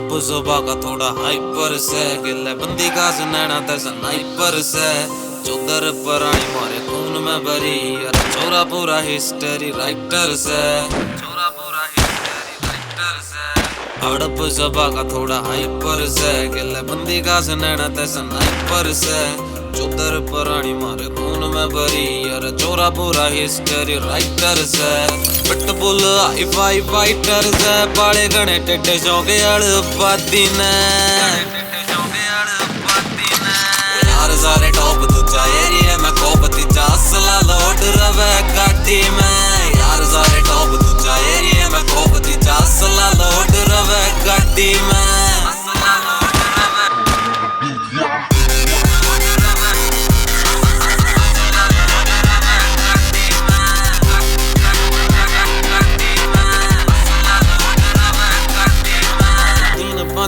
हड़प सुबह का थोड़ा हाइपर से गिले बंदी का सुनैना तैसा नाइपर से चौधर परानी मारे खून में भरी यार छोरा पूरा हिस्ट्री राइटर से छोरा पूरा हिस्ट्री राइटर से हड़प सुबह का थोड़ा हाइपर से गिले बंदी का सुनैना तैसा नाइपर से चौधर परानी मारे खून में भरी यार छोरा पूरा हिस्ट्री राइटर से पिटबुल हाई फाई फाइटर से बाले गणे टेटे शौके अड़पाती ने यार सारे टॉप दूजा एरिया में कोपती जा असला लोड रवे गाड़ी में यार सारे टॉप दूजा एरिया में कोपती जा असला लोड रवे गाड़ी में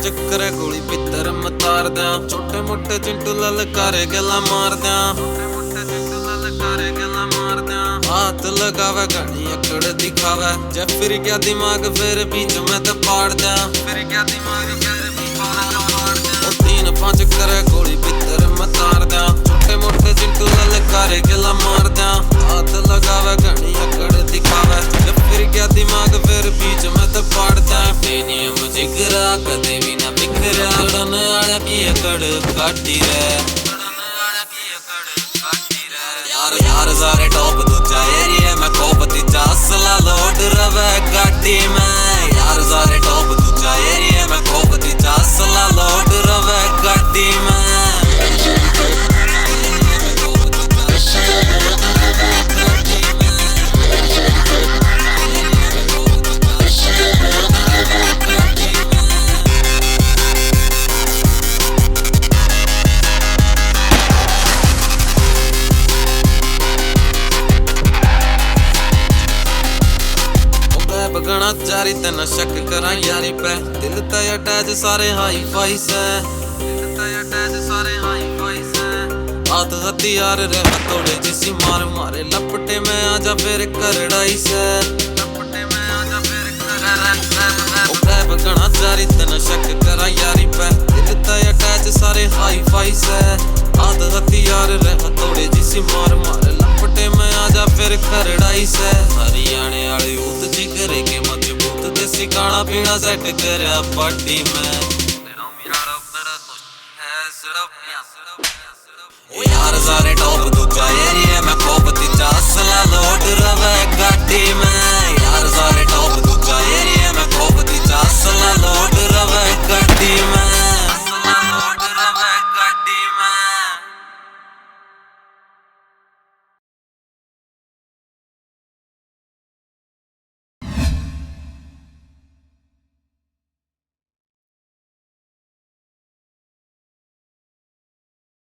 चक्कर गोली पितर मतार दिया छोटे मोटे चिंटू ललकारे गला मार दिया हाथ लगावे घनी अकड़ दिखावे जब फिर क्या दिमाग फिर बीच में तो पाड़ दिया फिर क्या दिमाग फिर बीच में तो पाड़ दिया 3-5 करे गोली पितर मतार दिया छोटे मोटे चिंटू ललकारे गला मार दिया हाथ लगावे घनी अकड़ दिखावे जब फिर क्या दिमाग फिर बीच में तो पाड़ दिया नियम जिगरा कदे भी ना बिखरा लड़न आया की अकड़ काटी रे यार यार सारे टॉप दूजा एरिया में कोपती जा असला लोड रवे गाड़ी में यार सारे टॉप दूजा एरिया में कोपती जा असला लोड रवे गाड़ी में गणा जारी तेना शक करा यारी पे दिल ते अटैच सारे हाई फाई से दिल ते अटैच सारे हाई फाई से हाथ हथियार रे हथौड़े जिसी मार मारे लपटे में आजा फिर करड़ाई से लपटे में आजा फिर करड़ाई से गणा जारी तेना शक करा यारी पे दिल ते अटैच सारे हाई फाई से हाथ हथियार रे हथौड़े जिसी मार मारे लपटे में आजा फिर करड़ाई से हरियाणे वाले यूथ जिगरे के मजबूत देसी खाना पीना सेट करया पार्टी में ओ यार सारे टॉप दूजा एरिया